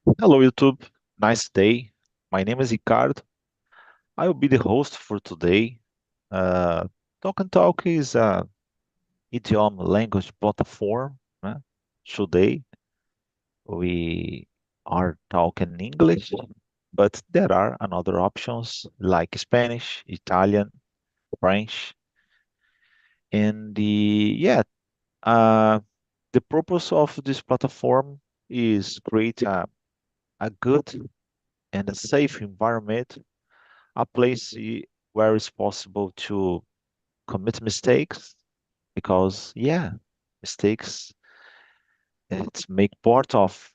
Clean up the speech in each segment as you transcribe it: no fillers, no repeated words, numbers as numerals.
Hello, YouTube. Nice day. My name is Ricardo. I will be the host for today. Uh, Talk and Talk is a idiom language platform. Today we are talking English, but there are another options like Spanish, Italian, French, and uh, the purpose of this platform is create a good and a safe environment, a place where it's possible to commit mistakes because mistakes it's make part of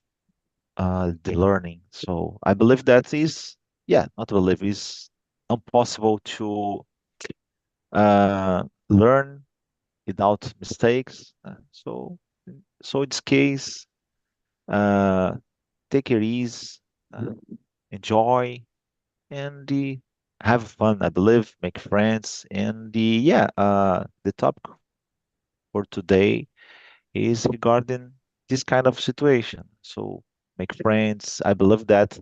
the learning. So I believe that is not believe is impossible to learn without mistakes. So in this case, uh, take it easy, uh, enjoy, and have fun. I believe make friends, and the topic for today is regarding this kind of situation. So make friends. I believe that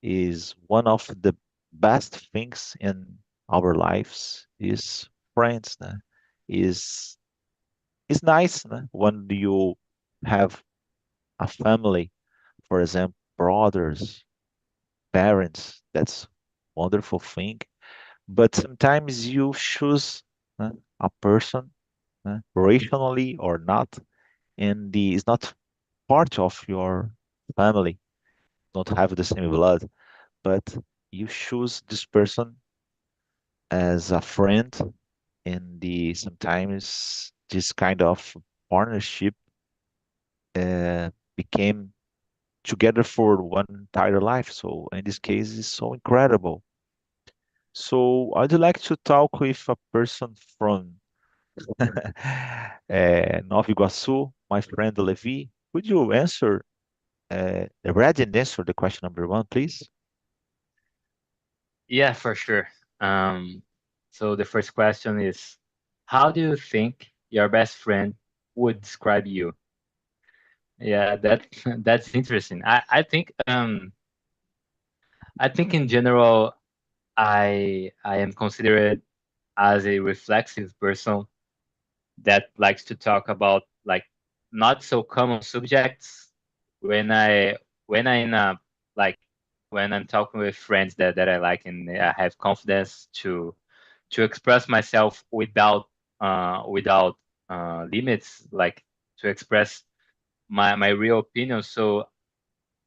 is one of the best things in our lives is friends. Is is nice when you have a family, for example, brothers, parents. That's wonderful thing. But sometimes you choose a person rationally or not, and is not part of your family, don't have the same blood, but you choose this person as a friend, and sometimes this kind of partnership became together for one entire life. So in this case, it's so incredible. So I'd like to talk with a person from Nova Iguaçu, my friend Levi. Could you read and answer the question number one, please? Yeah, for sure. Um, so the first question is, how do you think your best friend would describe you? Yeah, that that's interesting. I think in general I am considered as a reflexive person that likes to talk about like not so common subjects when I in a like when I'm talking with friends that I like and I have confidence to express myself without limits, like to express my real opinion. So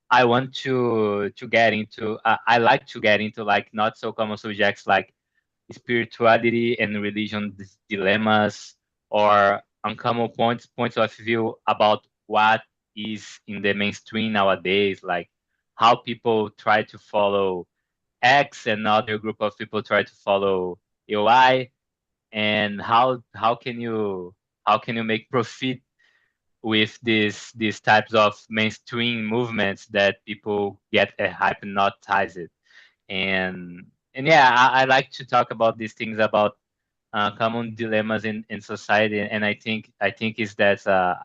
I want to get into I like to get into like not so common subjects like spirituality and religion dilemmas or uncommon points of view about what is in the mainstream nowadays, like how people try to follow X and other group of people try to follow UI, and how can you make profit with these types of mainstream movements that people get hypnotized. And yeah, I like to talk about these things about common dilemmas in society, and I think is that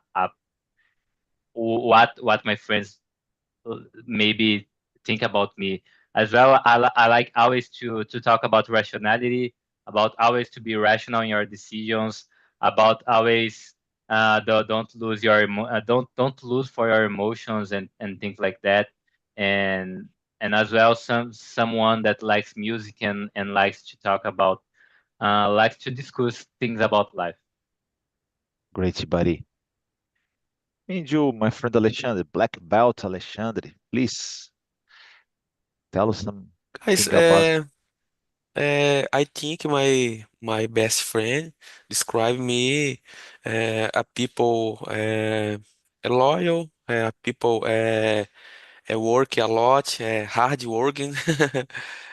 what my friends maybe think about me as well. I like always to talk about rationality, about always to be rational in your decisions, about always don't lose don't lose for your emotions and things like that, and and as well someone that likes music and likes to talk about likes to discuss things about life. Great, buddy. And you, my friend Alexandre, black belt Alexandre, please tell us Guys, something about. I think my best friend described me a people loyal, people work a lot, hard working.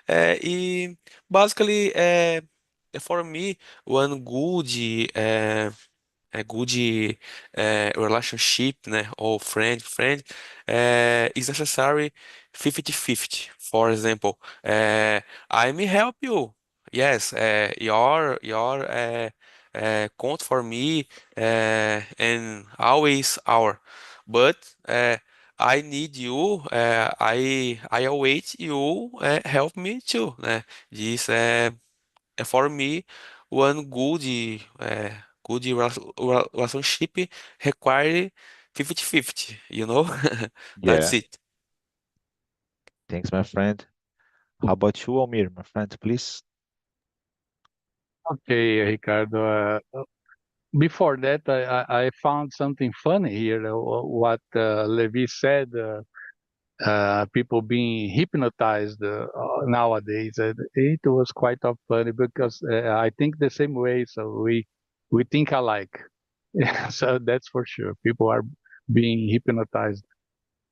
E basically, for me, one good a good relationship, né, or friend, is necessary 50-50. For example, I may help you. Yes, your count for me and always our. But I need you, I await you, help me too, né? Diz, for me, one good relationship require 50-50, you know? That's Yeah, it. thanks, my friend. How about you, Almir, my friend, please? Okay, Ricardo. Before that, I found something funny here. What Levi said, people being hypnotized nowadays. It was quite of funny because I think the same way. So we think alike. So that's for sure. People are being hypnotized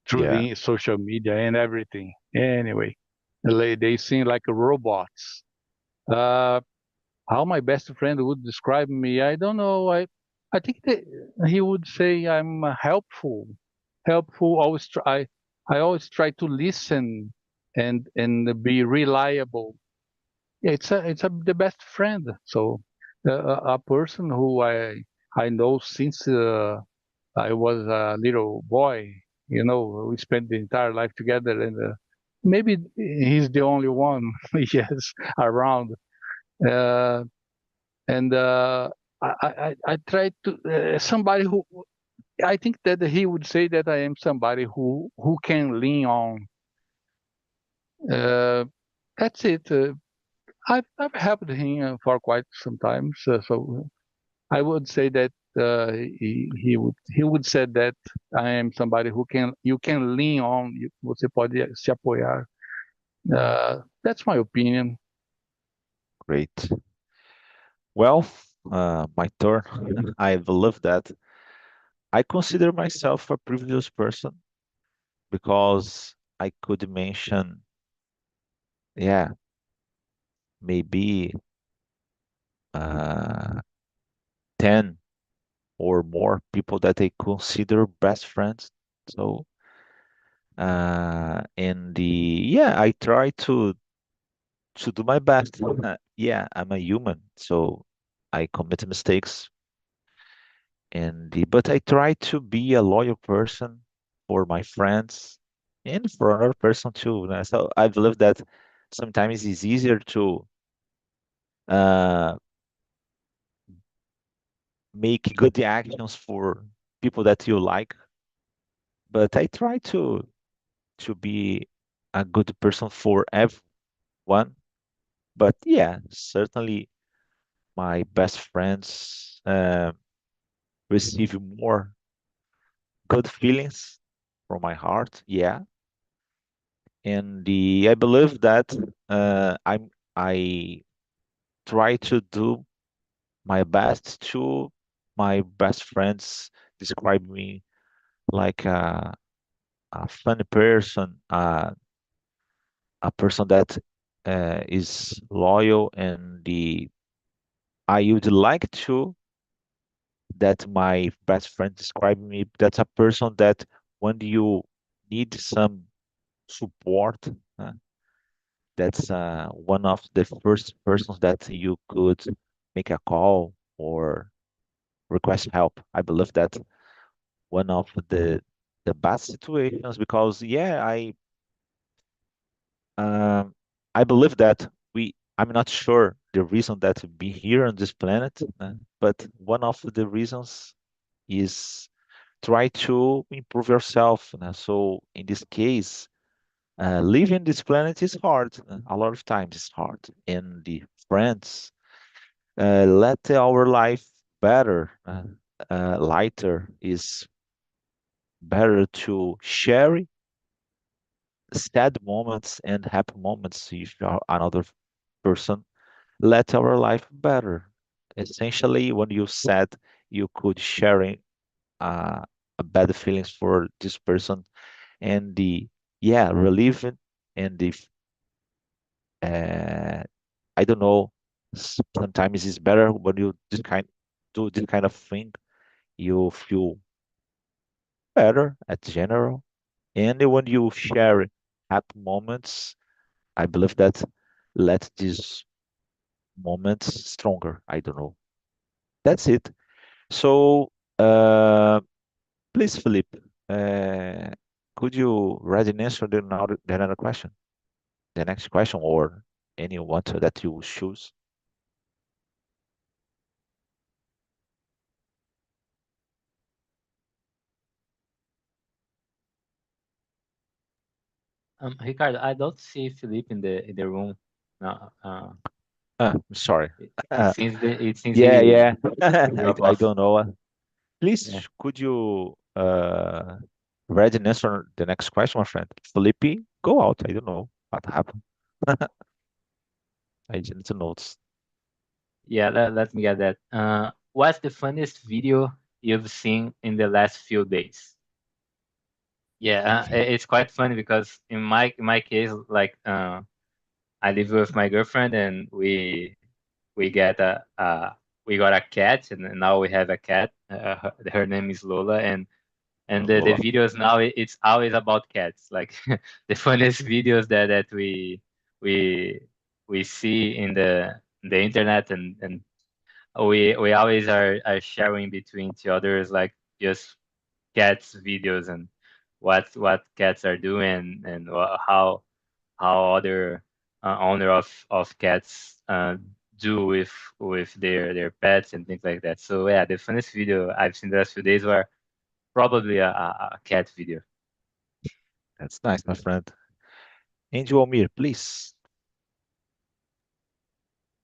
through Yeah, the social media and everything. Anyway, they seem like robots. Uh, how my best friend would describe me, I don't know. I think that he would say I'm helpful. Helpful. I always try to listen and be reliable. Yeah, it's the best friend. So a person who I know since I was a little boy. You know, we spent the entire life together, and maybe he's the only one, yes, around. Uh, and I try to somebody who I think that he would say that I am somebody who can lean on. Uh, that's it. I've helped him for quite some time, so I would say that he would say that I am somebody who can you can lean on. Você pode se apoiar. That's my opinion. great. Well, my turn. I believe that I consider myself a privileged person because I could mention, yeah, maybe uh, 10 or more people that I consider best friends. So, and yeah, I try to do my best. Yeah, I'm a human, so I commit mistakes, but I try to be a loyal person for my friends and for another person too. So I believe that sometimes it's easier to uh, make good actions for people that you like, but I try to be a good person for everyone. But yeah, certainly my best friends receive more good feelings from my heart. Yeah, and I believe that I try to do my best to my best friends describe me like a funny person, a person that is loyal, and I would like to that my best friend describe me. That's a person that when you need some support, uh, that's one of the first persons that you could make a call or request help. I believe that one of the best situations because yeah, um, I believe that I'm not sure the reason that we be here on this planet, but one of the reasons is try to improve yourself. So in this case, living this planet is hard. A lot of times it's hard. And the friends let our life better, lighter is better to share sad moments and happy moments if you are another person. Let our life better. Essentially, when you said you could sharing uh, bad feelings for this person and the yeah relieving and the uh, I don't know. Sometimes it's better when you do this kind of thing. You feel better at general, and when you share happy moments, I believe that let these moments stronger. I don't know. That's it. So, please, Felipe, uh, could you ready answer the another question? The next question or any one that you choose? Ricardo, I don't see Felipe in the room. No, Sorry. it seems Yeah, he yeah. drop I off. don't know. Yeah. Please, could you read and answer the next question, my friend? Felipe, go out. I don't know what happened. I didn't notice. Yeah, let me get that. What's the funniest video you've seen in the last few days? Yeah, it's quite funny because in my case, like I live with my girlfriend and we get we got a cat and now we have a cat. Her name is Lola and the Lola. videos now it's always about cats. Like the funniest videos that we we see in the internet and we always are sharing between each others like just cats videos and what cats are doing and how other owner of cats do with their pets and things like that. So yeah, the funniest video I've seen the last few days were probably a cat video. That's nice, my friend. Angel Omir, please.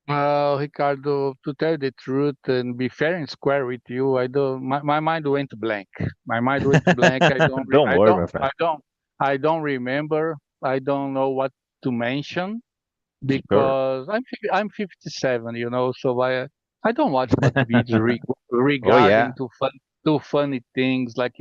Ricardo, to tell the truth and be fair and square with you, I don't. My mind went blank. My mind went blank. I don't. Don't worry, my friend. I don't remember. I don't know what to mention Sure. because I'm 57. So I don't watch much videos Oh regarding yeah, to funny things like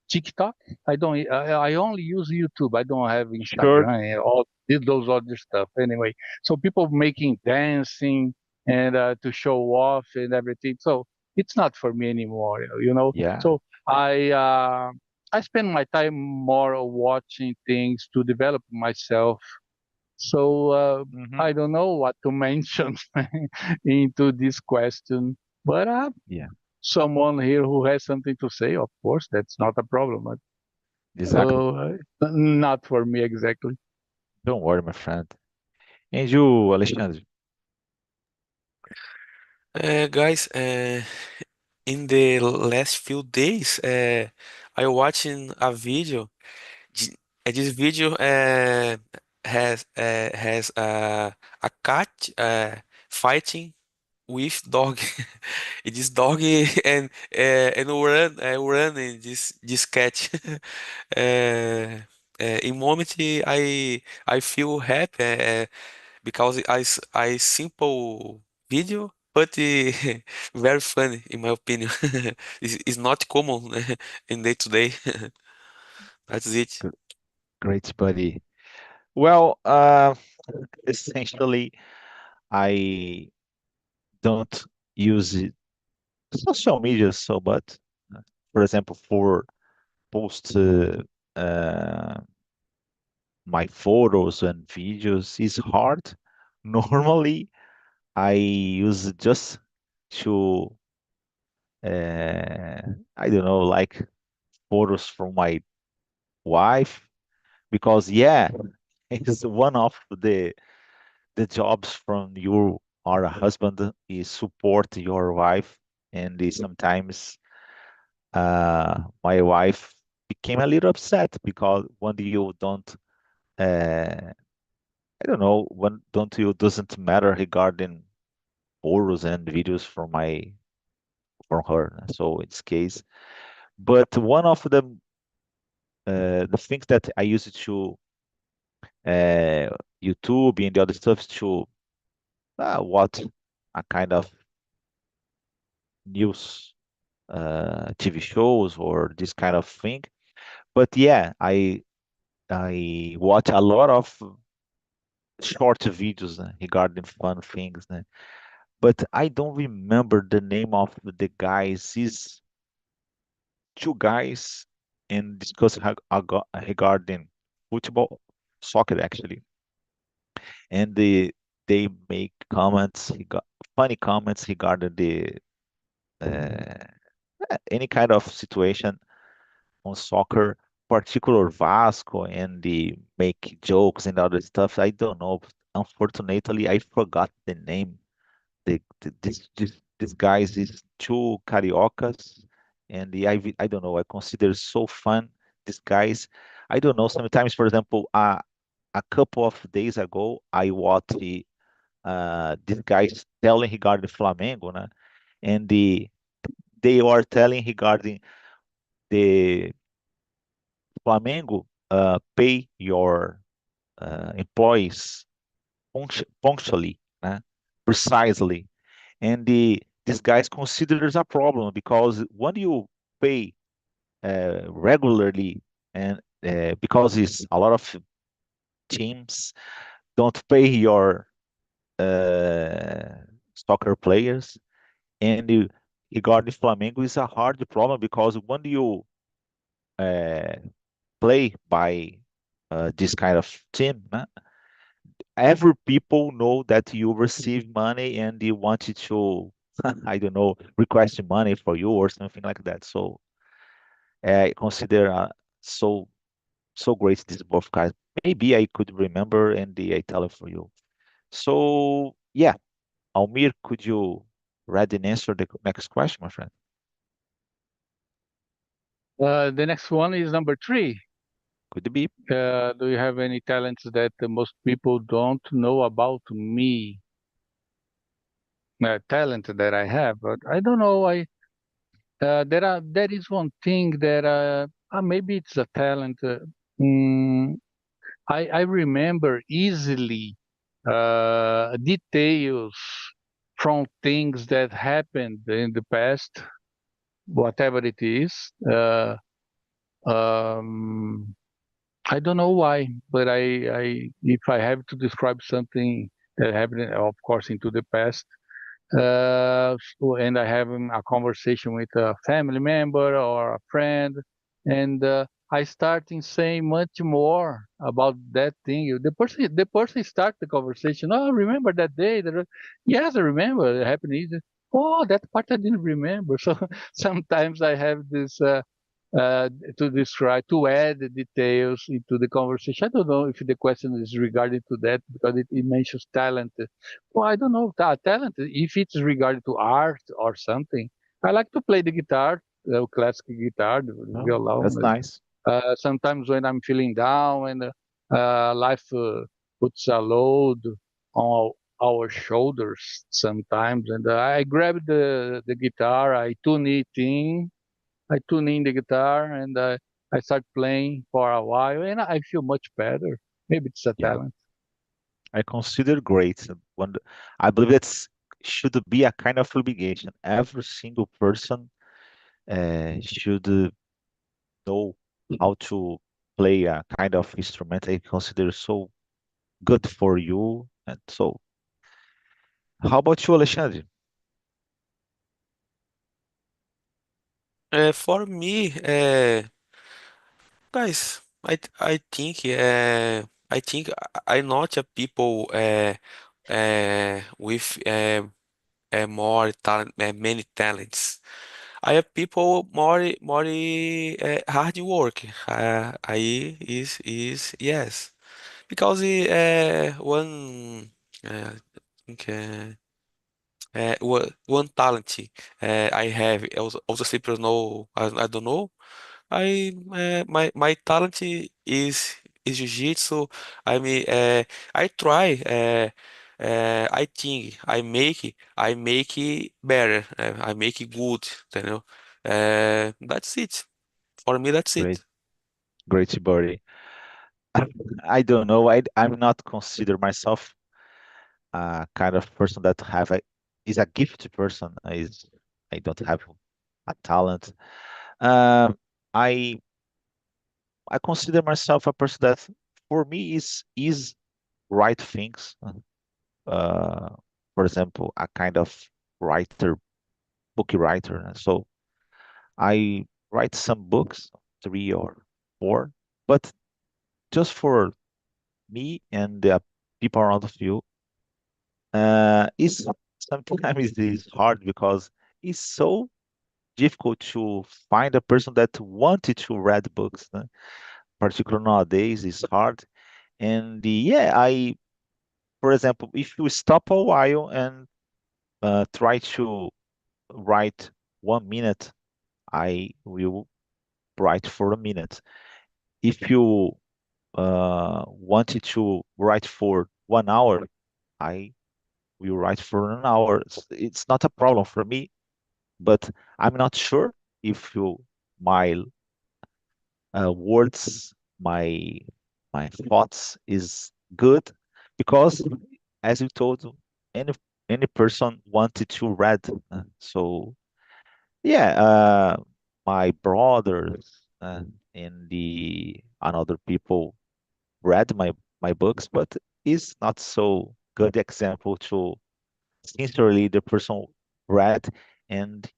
TikTok. I only use YouTube. I don't have sure. Instagram and all those other stuff. Anyway, so people making dancing and to show off and everything. So it's not for me anymore. Yeah. So I spend my time more watching things to develop myself. So Hmm. I don't know what to mention into this question, but Yeah. someone here who has something to say, of course, that's not a problem. But, Exactly. not for me exactly. Don't worry, my friend. Angel Alexandre. Guys, in the last few days, I watching a video. This video has a cat fighting with dog. This dog and running this cat. In moment I feel happy because I simple video, but very funny in my opinion. It's not common in day to day. That's it. Gr- Great, buddy. Well, essentially, I don't use social media so much. For example, for post uh, my photos and videos is hard. Normally, I use just to uh, I don't know, like photos from my wife because yeah, it's one of the jobs from you or a husband is support your wife and sometimes my wife became a little upset because when you don't I don't know when don't you doesn't matter regarding photos and videos from her. So in this case, but one of the things that I use to uh, YouTube and the other stuff to watch a kind of news TV shows or this kind of thing. But yeah, I watch a lot of short videos regarding fun things. But I don't remember the name of the guys. Is two guys and discuss regarding football, soccer actually, and they make comments, funny comments regarding the uh, any kind of situation on soccer. particular Vasco and the make jokes and other stuff. I don't know. Unfortunately, I forgot the name. This guys is two cariocas, and I don't know. I consider so fun. These guys, I don't know. Sometimes, for example, a couple of days ago, I watched these guys telling regarding Flamengo, né? And they were telling regarding the Flamengo pay your employees punctually, né? Precisely. And these guys consider there's a problem because when you pay regularly and because it's a lot of teams don't pay your uh, soccer players, and regarding Flamengo is a hard problem because when you uh, play by this kind of team, every people know that you receive money and you wanted to, I don't know, request money for you or something like that. So I consider so so great these both guys. Maybe I could remember and I tell it for you. So yeah, Almir, could you read and answer the next question, my friend? The next one is number 3. Could be. Do you have any talents that most people don't know about me? Talent that I have, but I don't know. There is one thing that maybe it's a talent. Mm, I remember easily details from things that happened in the past, whatever it is. Um, I don't know why, but if I have to describe something that happened, of course, into the past, and I have a conversation with a family member or a friend, and I start in saying much more about that thing. The person start the conversation. Oh, remember that day? Yes, I remember. It happened. Oh, that part I didn't remember. So sometimes I have this. Uh, to describe, to add the details into the conversation. I don't know if the question is regarding to that because it mentions talent. Well, I don't know talent. If it's regarding to art or something, I like to play the guitar, the classic guitar, the Oh, violon. that's nice. Sometimes when I'm feeling down and life puts a load on our shoulders sometimes, and I grab the guitar, I tune in the guitar and I start playing for a while and I feel much better. Maybe it's a Yeah, talent. I consider great. I believe that's should be a kind of obligation. Every single person should know how to play a kind of instrument I consider so good for you. And so, how about you, Alexandre? For me, guys, I think I'm not a people with more talent, many talents. I have people more hard work. I is yes, because one think, one talent I have also simply know I don't know. My talent is jiu-jitsu. I mean, I try. I think I make it better. I make it good. You know. That's it. For me, that's Great, it. great, buddy. I don't know. I'm not consider myself a kind of person that have a is a gifted person. I don't have a talent. Um, I I consider myself a person that for me is write things. Uh, for example, a kind of writer, book writer. So I write some books, 3 or 4, but just for me and the people around of you. It's sometimes it's hard because it's so. difficult to find a person that wanted to read books, né? Particularly nowadays, it's hard. And for example, if you stop a while and try to write 1 minute, I will write for a minute. If you wanted to write for 1 hour, I will write for an hour. It's not a problem for me, but I'm not sure if my words, my thoughts is good, because as you told, any any person wanted to read. So yeah, my brothers and the another people read my books, but it's not so good example to sincerely the person read and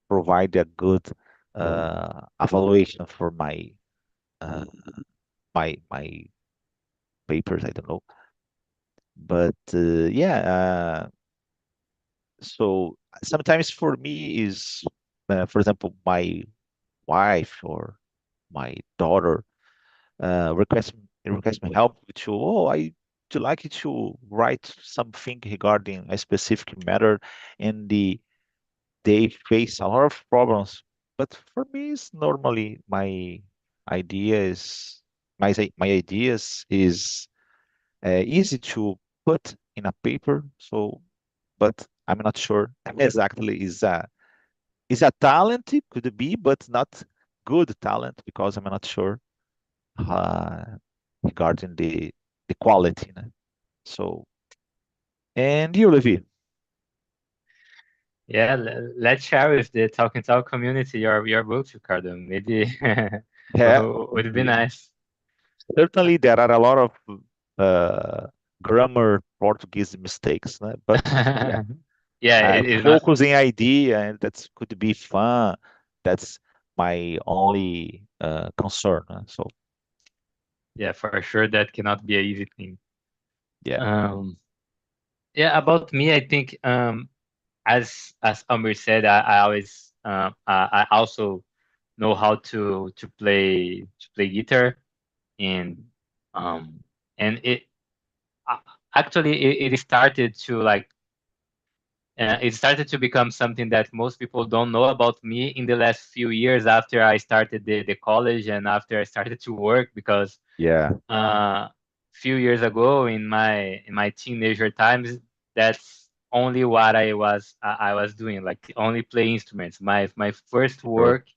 provide a good evaluation for uh, my papers. I don't know, but so sometimes for me is, for example, my wife or my daughter request me help to, I would like you to write something regarding a specific matter, and they face a lot of problems. But for me, it's normally ideas, my ideas is easy to put in a paper. So, but I'm not sure exactly is a talent, it could be, but not good talent, because I'm not sure uh, regarding the quality, né? So, and you, Levi? Yeah, let's share with the Talk and Talk community your books, Ricardo. Maybe Yeah, would be yeah. nice. Certainly there are a lot of uh, grammar Portuguese mistakes, né? But yeah, Yeah, I it is not. focus in idea, and that could be fun. That's my only concern. So Yeah, for sure that cannot be an easy thing. yeah, Um, yeah, about me, I think as Amir said, I always I also know how to play guitar, and um and uh, actually it started to it started to become something that most people don't know about me in the last few years after I started the college and after I started to work, because yeah, few years ago in my teenager times, that's only what I was doing, like only play instruments. My first sure. work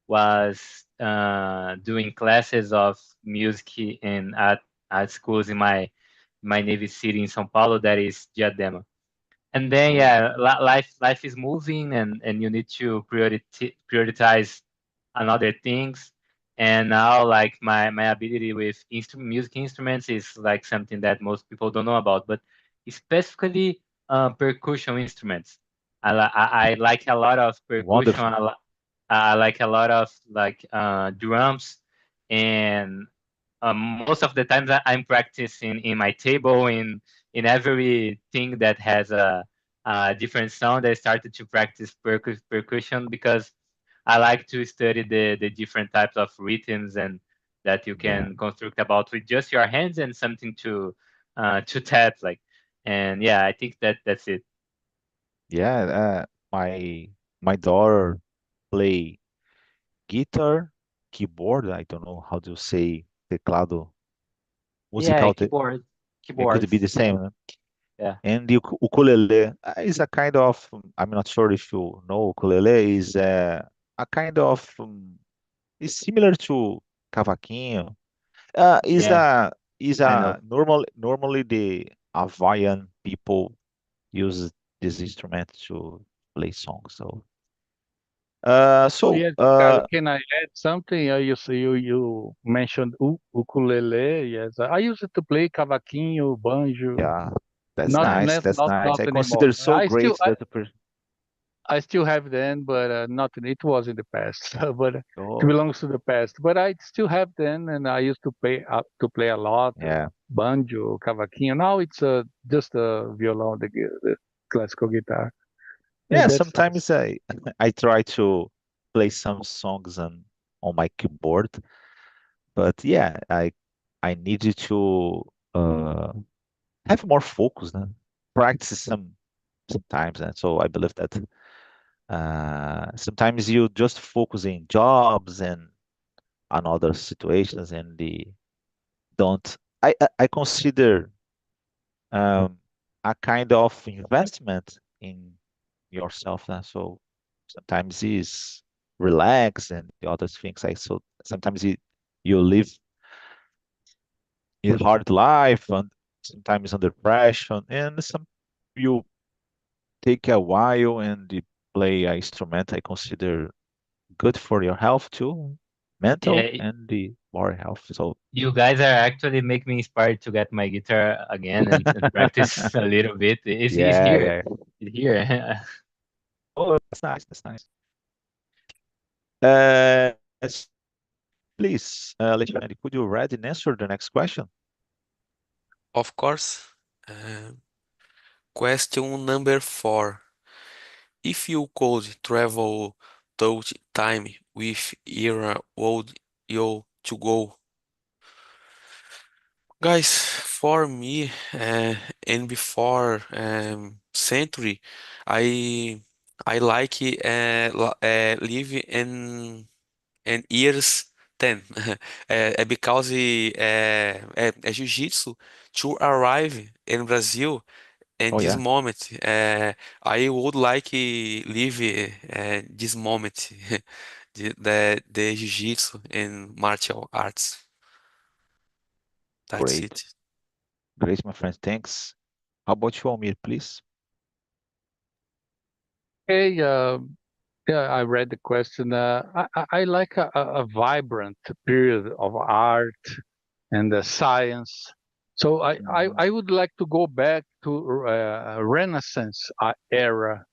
was doing classes of music at schools in my native city in São Paulo, that is Diadema. And then Oh, yeah, life is moving, and you need to prioritize another things. And now, like, my ability with music instruments is like something that most people don't know about, but specifically percussion instruments. I like a lot of percussion. wonderful. I like a lot of like drums, and most of the times I'm practicing in my table, in everything that has a different sound. I started to practice percussion because I like to study the different types of rhythms, and that you Yeah, can construct about with just your hands and something to tap, like. And yeah, I think that's it. yeah. My daughter play guitar, keyboard. I don't know how to say teclado Yeah, musical. It could be the keyboards. same, né? Yeah, And the ukulele is a kind of, I'm not sure if you know, ukulele is a kind of, is similar to cavaquinho. Is yeah, I know. normally the Hawaiian people use this instrument to play songs. So, Oh yes, Ricardo, can I add something? You see, you mentioned ukulele. Yes, I used to play cavaquinho, banjo. yeah, that's Not Nice. nice. not That's not nice. not I anymore. consider so I still great I, that the person. I still have them, but not. It was in the past, but it Oh, belongs to the past. But I still have them, and I used to play a lot yeah. banjo, cavaquinho. Now it's just a violão, the classical guitar. Yeah, That's nice. sometimes I I try to. play some songs on my keyboard. But yeah, I needed to have more focus, practice sometimes, and so I believe that sometimes you just focus in jobs and on other situations, and the don't. I consider um, a kind of investment in yourself. So sometimes is relax and the other things. So sometimes you live a hard life and sometimes under pressure, and some you take a while and you play an instrument. I consider good for your health too, mental Yeah, and the body health. So you guys are actually make me inspired to get my guitar again and practice a little bit. It's yeah, here. yeah. It's here. Oh, that's nice. That's nice. Uh, s- please, Alexandre, could you read and answer the next question? Of course. Uh, Question number 4. If you could travel through time with era, would you to go? Guys, for me, and before century, I I like live in years 10 because jiu-jitsu to arrive in Brazil in Oh this yeah, moment. I would like live this moment, the jiu-jitsu and martial arts. That's great, it. great, my friend. Thanks. How about you, Almir, please? Okay, yeah, I read the question. I like a vibrant period of art and the science. So Mhm. I would like to go back to Renaissance era.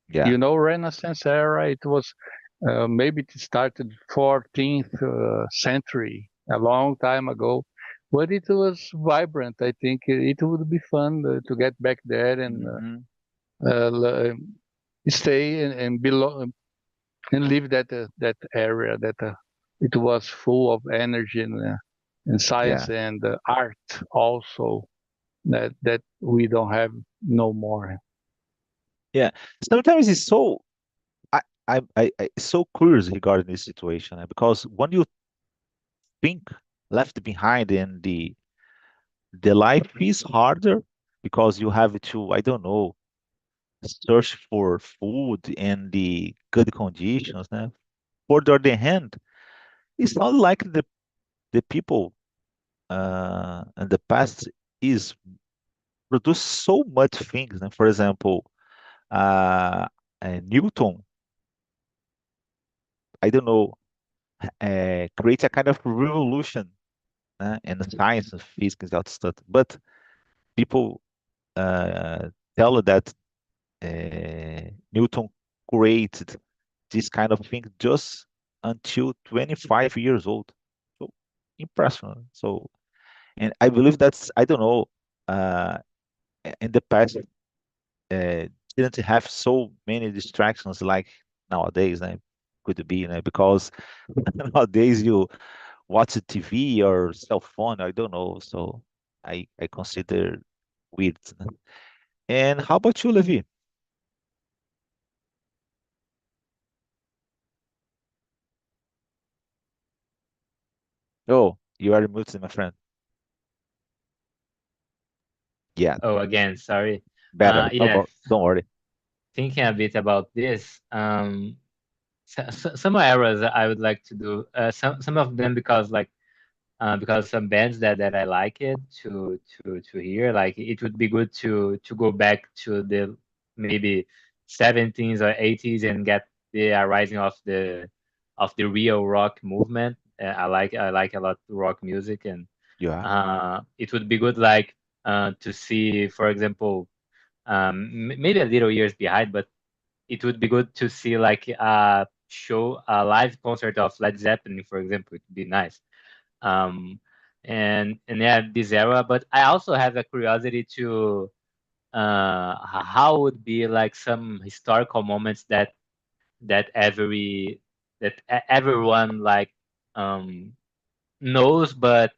Yeah, You know, Renaissance era. It was maybe it started 14th century, a long time ago, but it was vibrant. I think it would be fun to get back there and hmm stay and belong and live that area that it was full of energy and yeah, science and art also that we don't have no more. yeah. Sometimes it's so I so curious regarding this situation because when you think left behind in the life is harder because you have to, I don't know, search for food and the good conditions. For the other hand, it's not like the people in the past is produce so much things. For example, uh, Newton, I don't know, create a kind of revolution in the science and physics and all that stuff. But people tell that Newton created this kind of thing just until 25 years old. So impressive. So, and I believe that's, I don't know, uh, in the past, didn't have so many distractions like nowadays. Could be, because nowadays you watch a TV or cell phone, I don't know. So I consider weird. And how about you, Levi? Oh, you are muted, my friend. Yeah, Oh, again, sorry. better. Yeah, Don't worry. thinking a bit about this. Some eras I would like to do. Some of them because some bands that I like it to hear. Like it would be good to go back to the maybe 17s or 80s and get the rising of the real rock movement. I like a lot rock music, and Yeah. it would be good like to see, for example, maybe a little years behind, but it would be good to see like a live concert of Led Zeppelin, for example. It would be nice. Um, and yeah, this era. But I also have a curiosity to how would be like some historical moments that every everyone like um knows, but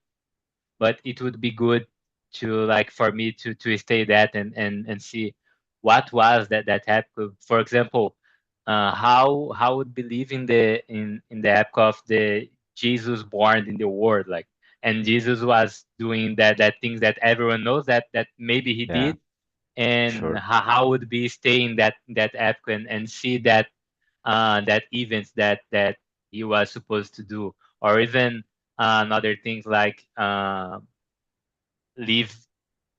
it would be good to like for me to stay that and see what was that app. For example, how would believe in the app of the Jesus born in the world, like, and Jesus was doing that things that everyone knows that maybe he Yeah, did, and sure. how would be stay in that app and see that events that he was supposed to do, or even another things like live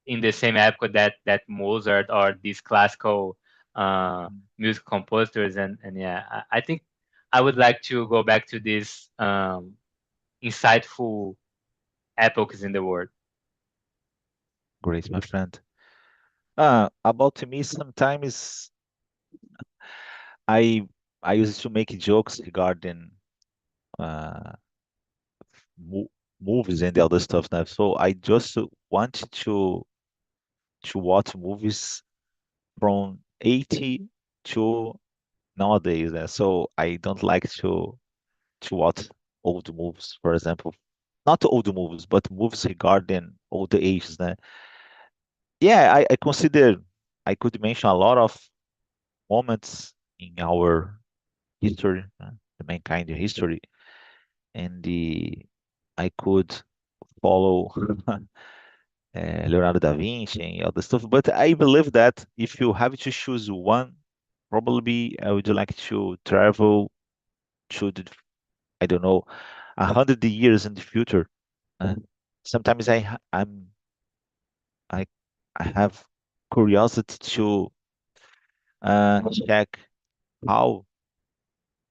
in the same epoch that Mozart or these classical Mm. music composers, and yeah, I think I would like to go back to these insightful epochs in the world. Great, my friend. About me, sometimes I I used to make jokes regarding uh, mo movies and the other stuff now. So I just want to watch movies from 80 to nowadays. So I don't like to watch old movies, for example. Not old movies, but movies regarding old ages. Yeah, I consider I could mention a lot of moments in our history, the mankind history, and I could follow Leonardo da Vinci and other stuff. But I believe that if you have to choose one, probably I would like to travel to I don't know, 100 years in the future. Uh, Sometimes I I have curiosity to check how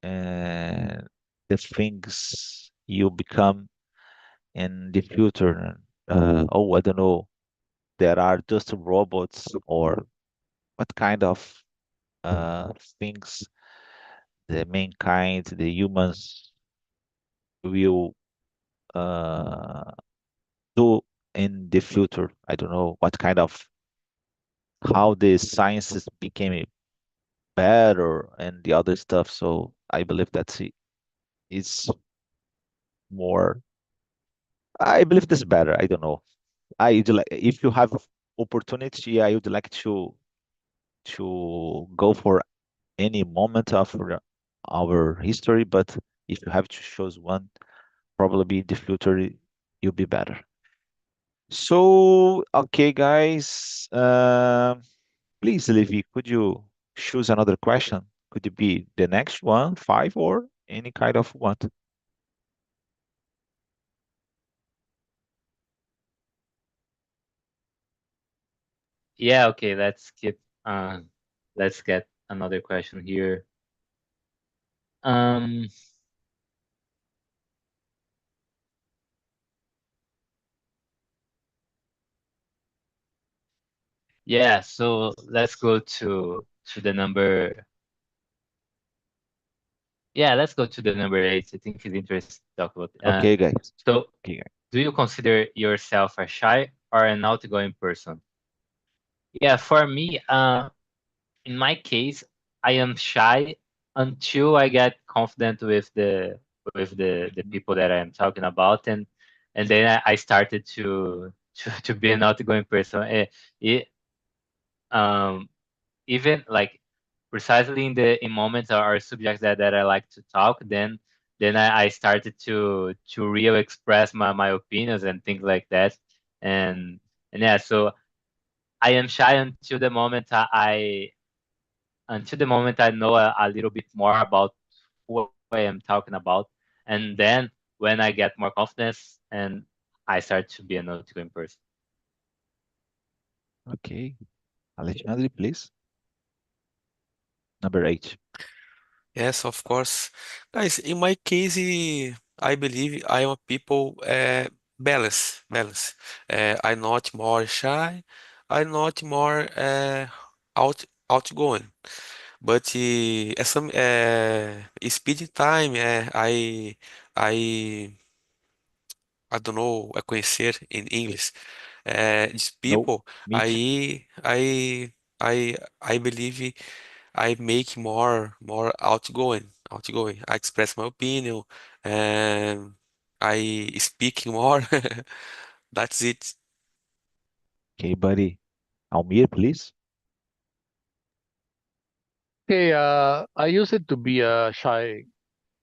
uh, the things you become in the future. Oh, I don't know. There are just robots, or what kind of things the mankind, the humans will uh, do in the future. I don't know what kind of how the sciences became better and the other stuff. So I believe it's more. I believe this better. I don't know. I would like if you have opportunity, I would like to go for any moment of our history. But if you have to choose one, probably the future you'll be better. So okay, guys. Please, Levi, could you choose another question? Could it be the next one, five, or any kind of one? Yeah, okay, uh let's get another question here. Um yeah, so let's go to the number. Yeah, let's go to the number 8. I think it's interesting to talk about. Okay, guys. So Okay, guys. do you consider yourself a shy or an outgoing person? Yeah, for me, in my case, I am shy until I get confident with the Mhm. people that I am talking about, and then I started to be an outgoing person. It, um, even like precisely in moments or subjects that I like to talk, then I started to real express my opinions and things like that, and and yeah, so I am shy until the moment I know a little bit more about who I am talking about, and then when I get more confidence and I start to be an outgoing person. Okay. Alexandre, please. Number 8. Yes, of course. Guys, in my case, I believe I am a people balance. I'm not more shy. I'm not more outgoing. But at some speed time, I I don't know, conhecer in English. These No, people, meet. I believe I make more outgoing. outgoing. I express my opinion and I speak more. That's it. Okay, buddy. Almir, please. Okay, I used to be a shy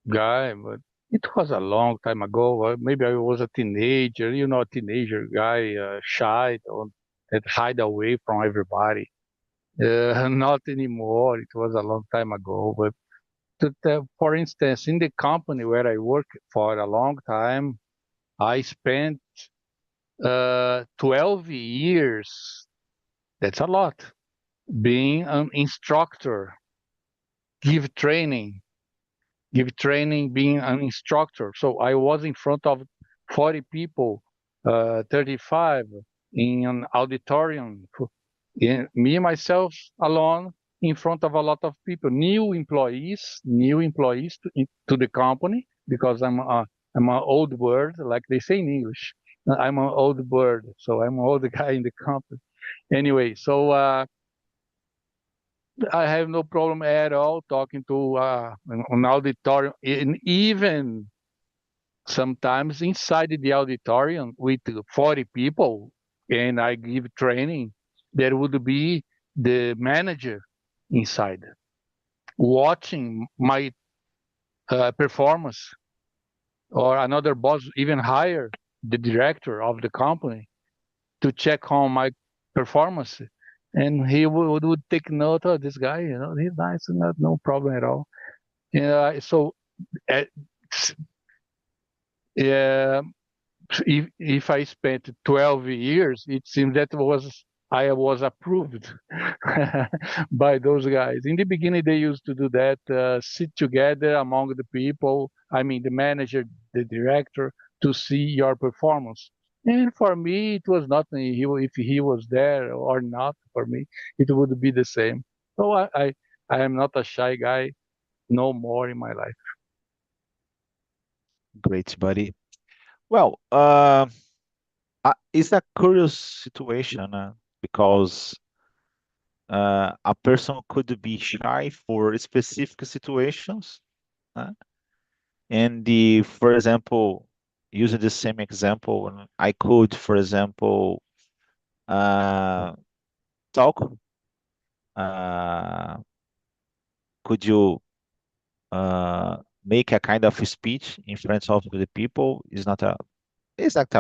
guy, but it was a long time ago. Maybe I was a teenager, a teenager guy, shy, that hide away from everybody. Not anymore. It was a long time ago. But for instance, in the company where I worked for a long time, I spent 12 years. That's a lot. Being an instructor, give training, being an instructor. So I was in front of 40 people, 35 in an auditorium, me myself alone in front of a lot of people, new employees to the company, because I'm an old bird, like they say in English. I'm an old bird, so I'm an old guy in the company. Anyway, so I have no problem at all talking to an auditorium, and even sometimes inside the auditorium with 40 people, and I give training, there would be the manager inside watching my performance, or another boss, even higher, the director of the company, to check on my performance. And he would take note of this guy, he's nice, not no problem at all. So uh, uh, if I spent 12 years, it seems that I was approved by those guys. In the beginning, they used to do that, sit together among the people, I mean, the manager, the director, to see your performance. And for me, it was nothing. If he was there or not, for me, it would be the same. So I am not a shy guy no more in my life. Great, buddy. Well, it's a curious situation because a person could be shy for specific situations, uh, and for example, using the same example, I could, for example, uh, talk. Uh, could you make a kind of speech in front of the people? Is not a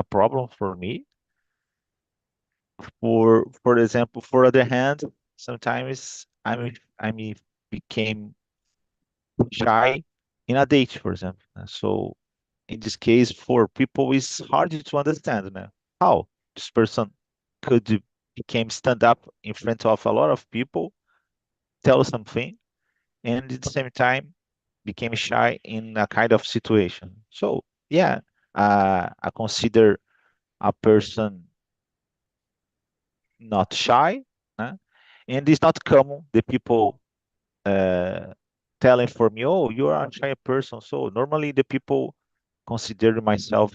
problem for me. For example, for other hand, sometimes I became shy in a date, for example. So in this case, for people, it's hard to understand how this person could became stand up in front of a lot of people, tell something, and at the same time became shy in a kind of situation. So yeah, I consider a person not shy, uh, and it's not common the people uh, telling for me, "Oh, you are a shy person." So normally the people consider myself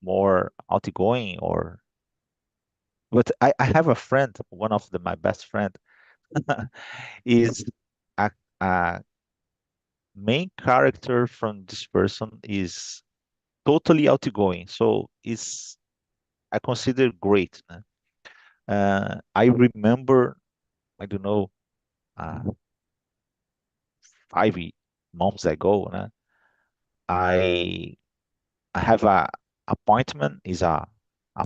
more outgoing, or but I have a friend, one of my best friend is a, a main character from this person is totally outgoing. So it's I consider great. I remember, I don't know, uh, 5 months ago, I I have a appointment is a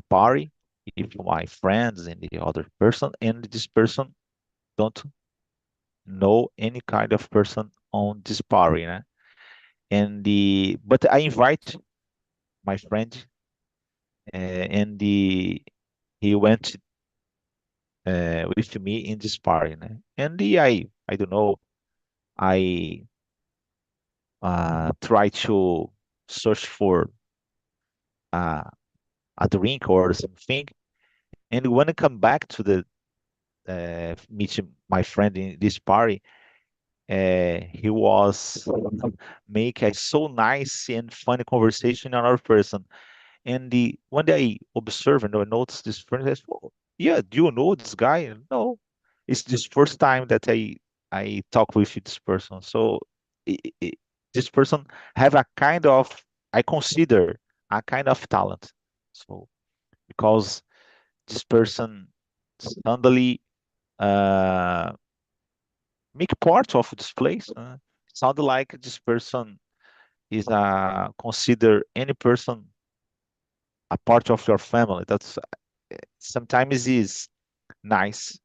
party with my friends and the other person, and this person don't know any kind of person on this party, and the but I invite my friend, and he went with me in this party, and I don't know, I try to search for uh, a drink or something, and when I come back to the meet my friend in this party, he was make a so nice and funny conversation with another person. And the one day I observe and I notice this friend says, "Oh, yeah, do you know this guy?" No, it's this first time that I talk with this person. So this person have a kind of, I consider a kind of talent. So because this person suddenly uh, make part of this place. Sound like this person is consider any person a part of your family. That's sometimes is nice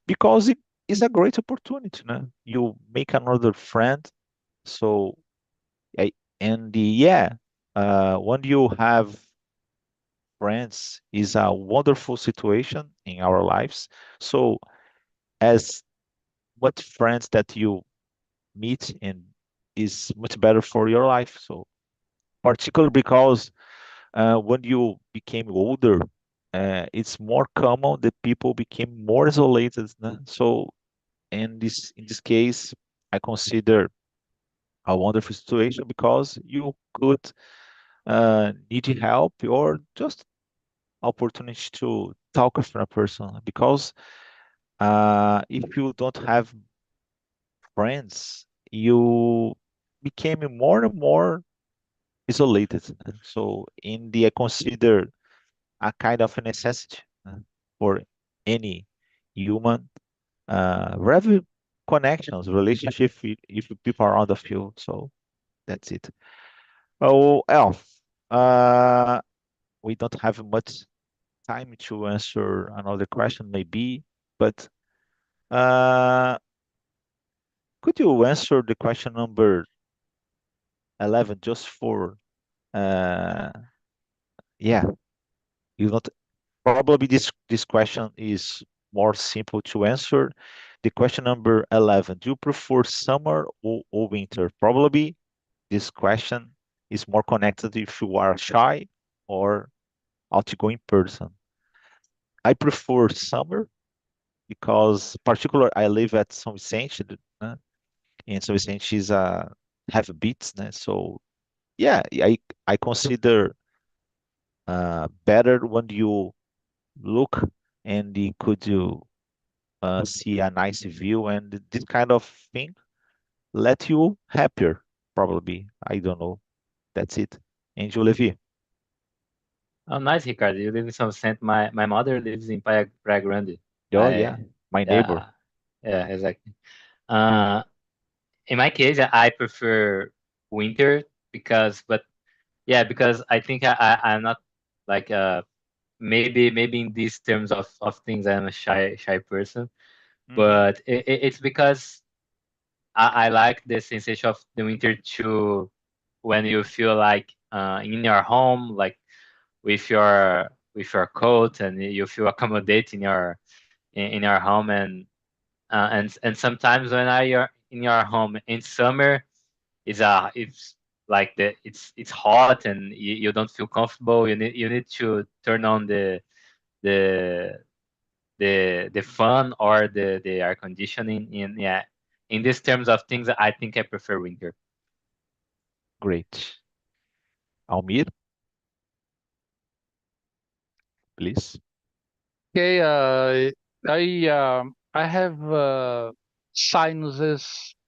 because it is a great opportunity. No? You make another friend. So I, yeah, when you have friends is a wonderful situation in our lives. So as what friends that you meet and is much better for your life. So particularly because when you became older, it's more common that people became more isolated. Né? So in this case, I consider a wonderful situation because you could need help or just opportunity to talk with a person. Because if you don't have friends, you became more and more isolated. So I consider a kind of a necessity for any human have connections, relationship if people around of you. So that's it. Oh, Elf, uh, we don't have much time to answer another question, maybe, but uh, could you answer the question number 11 just for, uh, yeah, you not probably this question is more simple to answer. The question number 11, do you prefer summer or winter? Probably this question is more connected if you are shy or outgoing person. I prefer summer because particular I live at São Vicente, and São Vicente is have beats, né? So yeah, I consider better when you look and you could you see a nice view and this kind of thing let you happier probably. I don't know. That's it. Angel Levi. Oh, nice, Ricardo. You live in São Vicente. My mother lives in Praia Grande. Oh yeah, I my neighbor. Yeah, yeah, exactly. Uh, in my case, I prefer winter but yeah, because I think I'm not like maybe in these terms of things I'm a shy person, Hmm. but it's because I like the sensation of the winter too when you feel like in your home, like with your coat and you feel accommodated in your home and sometimes when you're in your home in summer it's like it's hot and you don't feel comfortable. You need to turn on the the fan or the air conditioning in yeah. In these terms of things, I think I prefer winter. Great. Almir, please. Okay, I have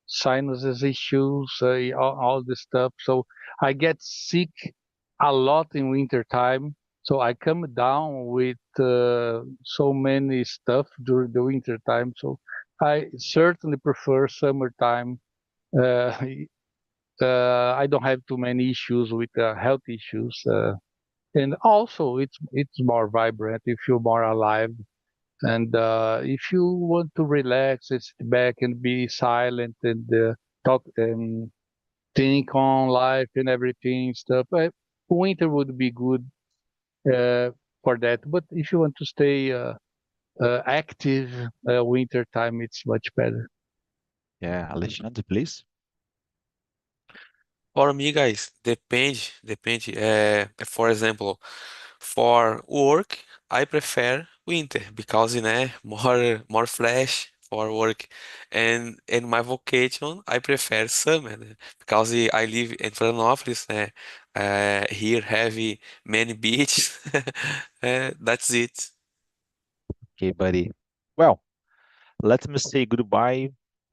sinuses issues, all this stuff. So I get sick a lot in winter time. So I come down with so many stuff during the winter time. So I certainly prefer summertime. Uh, I don't have too many issues with health issues, and also it's more vibrant. You feel more alive. And if you want to relax and sit back and be silent and talk and think on life and everything stuff, winter would be good for that. But if you want to stay active, winter time it's much better. Yeah, Alexandre, please. For me, guys, depende. For example, for work, I prefer winter because, more flash for work. And in my vocation, I prefer summer, né? Because I live in Florianópolis, here have many beaches. That's it. Okay, buddy. Well, let me say goodbye